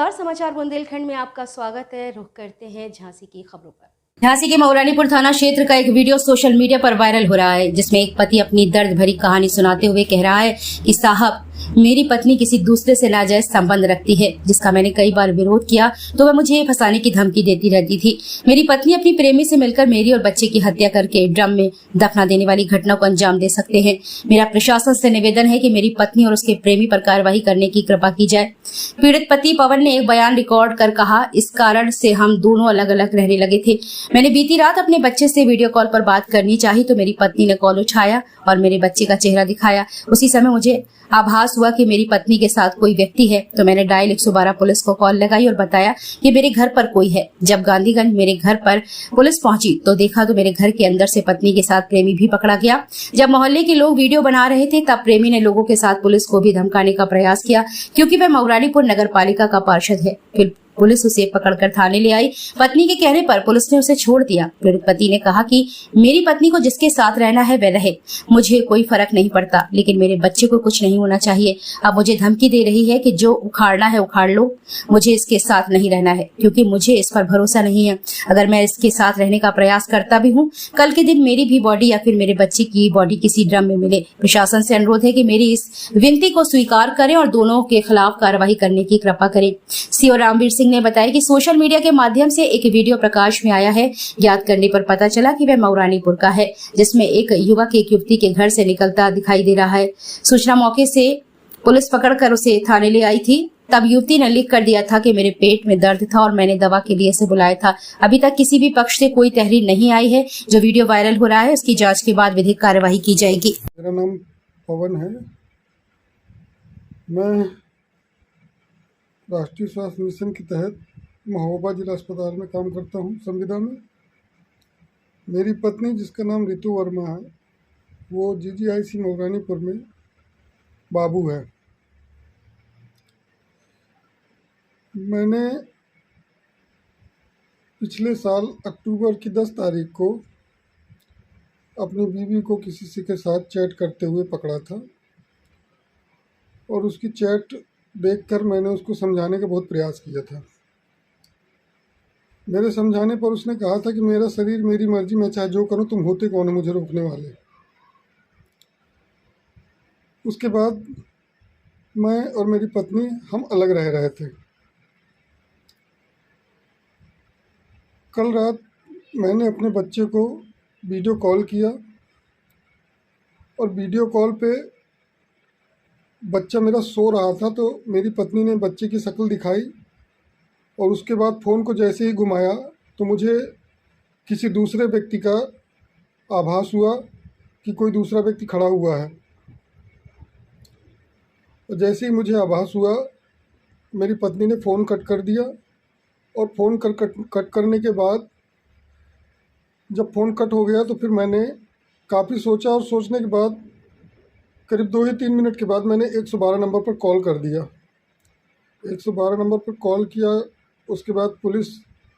नमस्कार, समाचार बुंदेलखंड में आपका स्वागत है। रुख करते हैं झांसी की खबरों पर। झांसी के मऊरानीपुर थाना क्षेत्र का एक वीडियो सोशल मीडिया पर वायरल हो रहा है, जिसमें एक पति अपनी दर्द भरी कहानी सुनाते हुए कह रहा है कि साहब, मेरी पत्नी किसी दूसरे से नाजायज संबंध रखती है, जिसका मैंने कई बार विरोध किया तो वह मुझे फंसाने की धमकी देती रहती थी। मेरी पत्नी अपनी प्रेमी से मिलकर मेरी और बच्चे की हत्या करके ड्रम में दफना देने वाली घटना को अंजाम दे सकते हैं। मेरा प्रशासन से निवेदन है कि मेरी पत्नी और उसके प्रेमी पर कार्रवाई करने की कृपा की जाए। पीड़ित पति पवन ने एक बयान रिकॉर्ड कर कहा, इस कारण से हम दोनों अलग अलग रहने लगे थे। मैंने बीती रात अपने बच्चे से वीडियो कॉल पर बात करनी चाही तो मेरी पत्नी ने कॉल उठाया और मेरे बच्चे का चेहरा दिखाया। उसी समय मुझे आभास हुआ कि मेरी पत्नी के साथ कोई व्यक्ति है, तो मैंने डायल 112 पुलिस को कॉल लगाई और बताया कि मेरे घर पर कोई है। जब गांधीगंज मेरे घर पर पुलिस पहुंची तो देखा तो मेरे घर के अंदर से पत्नी के साथ प्रेमी भी पकड़ा गया। जब मोहल्ले के लोग वीडियो बना रहे थे तब प्रेमी ने लोगों के साथ पुलिस को भी धमकाने का प्रयास किया, क्योंकि वह मऊरानीपुर नगर पालिका का पार्षद है। फिर पुलिस उसे पकड़कर थाने ले आई। पत्नी के कहने पर पुलिस ने उसे छोड़ दिया। पीड़ित पति ने कहा कि मेरी पत्नी को जिसके साथ रहना है वह रहे, मुझे कोई फर्क नहीं पड़ता, लेकिन मेरे बच्चे को कुछ नहीं होना चाहिए। अब मुझे धमकी दे रही है कि जो उखाड़ना है उखाड़ लो, मुझे इसके साथ नहीं रहना है, क्योंकि मुझे इस पर भरोसा नहीं है। अगर मैं इसके साथ रहने का प्रयास करता भी हूँ, कल के दिन मेरी भी बॉडी या फिर मेरे बच्चे की बॉडी किसी ड्रम में मिले। प्रशासन से अनुरोध है कि मेरी इस विनती को स्वीकार करें और दोनों के खिलाफ कार्रवाई करने की कृपा करें। सीओ रामवीर सिंह ने बताया कि सोशल मीडिया के माध्यम से एक वीडियो प्रकाश में आया है। याद करने पर पता चला कि वह मऊरानीपुर का है, जिसमें एक युवक एक युवती के घर से निकलता दिखाई दे रहा है। सूचना मौके से पुलिस पकड़कर उसे थाने ले आई थी। तब युवती ने लिख कर दिया था कि मेरे पेट में दर्द था और मैंने दवा के लिए इसे बुलाया था। अभी तक किसी भी पक्ष से कोई तहरीर नहीं आई है। जो वीडियो वायरल हो रहा है उसकी जांच के बाद विधिक कार्यवाही की जाएगी। मेरा नाम पवन है। मैं राष्ट्रीय स्वास्थ्य मिशन के तहत महोबा जिला अस्पताल में काम करता हूँ, संविदा में। मेरी पत्नी, जिसका नाम रितु वर्मा है, वो जीजीआईसी मऊरानीपुर में बाबू है। मैंने पिछले साल अक्टूबर की 10 तारीख को अपनी बीवी को किसी के साथ चैट करते हुए पकड़ा था और उसकी चैट देखकर मैंने उसको समझाने का बहुत प्रयास किया था। मेरे समझाने पर उसने कहा था कि मेरा शरीर मेरी मर्जी, मैं चाहे जो करूं, तुम होते कौन हो मुझे रोकने वाले। उसके बाद मैं और मेरी पत्नी हम अलग रह रहे थे। कल रात मैंने अपने बच्चे को वीडियो कॉल किया और वीडियो कॉल पे बच्चा मेरा सो रहा था, तो मेरी पत्नी ने बच्चे की शक्ल दिखाई और उसके बाद फ़ोन को जैसे ही घुमाया तो मुझे किसी दूसरे व्यक्ति का आभास हुआ कि कोई दूसरा व्यक्ति खड़ा हुआ है। और जैसे ही मुझे आभास हुआ, मेरी पत्नी ने फ़ोन कट कर दिया और फ़ोन कट करने के बाद जब फ़ोन कट हो गया तो फिर मैंने काफ़ी सोचा और सोचने के बाद करीब 2 ही 3 मिनट के बाद मैंने 112 नंबर पर कॉल कर दिया। 112 नंबर पर कॉल किया। उसके बाद पुलिस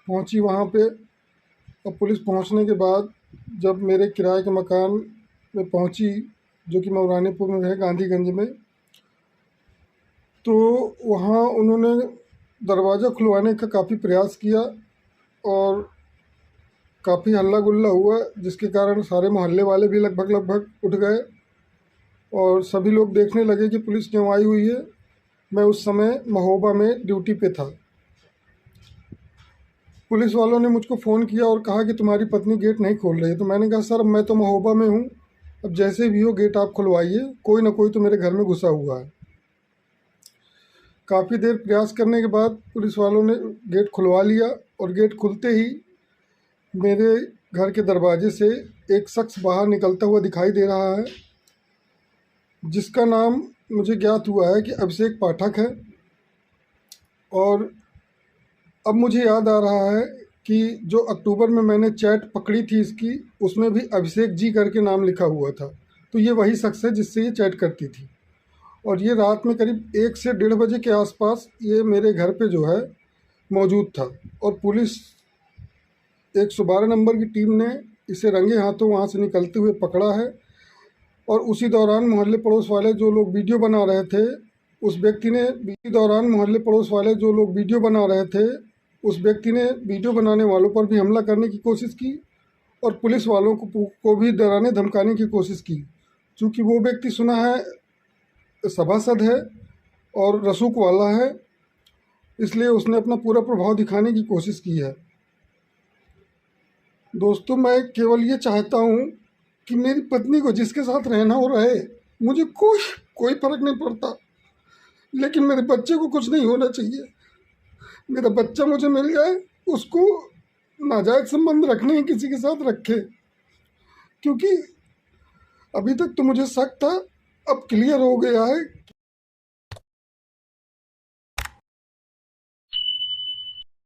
पहुंची वहां पे और पुलिस पहुंचने के बाद जब मेरे किराए के मकान में पहुंची, जो कि मऊरानीपुर में है, गांधीगंज में, तो वहां उन्होंने दरवाज़ा खुलवाने का काफ़ी प्रयास किया और काफ़ी हल्ला गुल्ला हुआ, जिसके कारण सारे मोहल्ले वाले भी लगभग उठ गए और सभी लोग देखने लगे कि पुलिस क्यों आई हुई है। मैं उस समय महोबा में ड्यूटी पे था। पुलिस वालों ने मुझको फ़ोन किया और कहा कि तुम्हारी पत्नी गेट नहीं खोल रही है। तो मैंने कहा, सर मैं तो महोबा में हूँ, अब जैसे भी हो गेट आप खुलवाइए, कोई ना कोई तो मेरे घर में घुसा हुआ है। काफ़ी देर प्रयास करने के बाद पुलिस वालों ने गेट खुलवा लिया और गेट खुलते ही मेरे घर के दरवाजे से एक शख्स बाहर निकलता हुआ दिखाई दे रहा है, जिसका नाम मुझे ज्ञात हुआ है कि अभिषेक पाठक है। और अब मुझे याद आ रहा है कि जो अक्टूबर में मैंने चैट पकड़ी थी इसकी, उसमें भी अभिषेक जी करके नाम लिखा हुआ था। तो ये वही शख्स है जिससे ये चैट करती थी। और ये रात में करीब 1 से 1:30 बजे के आसपास ये मेरे घर पे जो है मौजूद था और पुलिस 112 नंबर की टीम ने इसे रंगे हाथों वहाँ से निकलते हुए पकड़ा है। और उसी दौरान मोहल्ले पड़ोस वाले जो लोग वीडियो बना रहे थे, उस व्यक्ति ने इसी दौरान मोहल्ले पड़ोस वाले जो लोग वीडियो बना रहे थे, उस व्यक्ति ने वीडियो बनाने वालों पर भी हमला करने की कोशिश की और पुलिस वालों को भी डराने धमकाने की कोशिश की। चूँकि वो व्यक्ति सुना है सभासद है और रसूख वाला है, इसलिए उसने अपना पूरा प्रभाव दिखाने की कोशिश की है। दोस्तों, मैं केवल ये चाहता हूँ कि मेरी पत्नी को जिसके साथ रहना हो रहे, मुझे कोई फर्क नहीं पड़ता, लेकिन मेरे बच्चे को कुछ नहीं होना चाहिए। मेरा बच्चा मुझे मिल जाए, उसको नाजायज़ संबंध रखने किसी के साथ रखे, क्योंकि अभी तक तो मुझे शक था, अब क्लियर हो गया है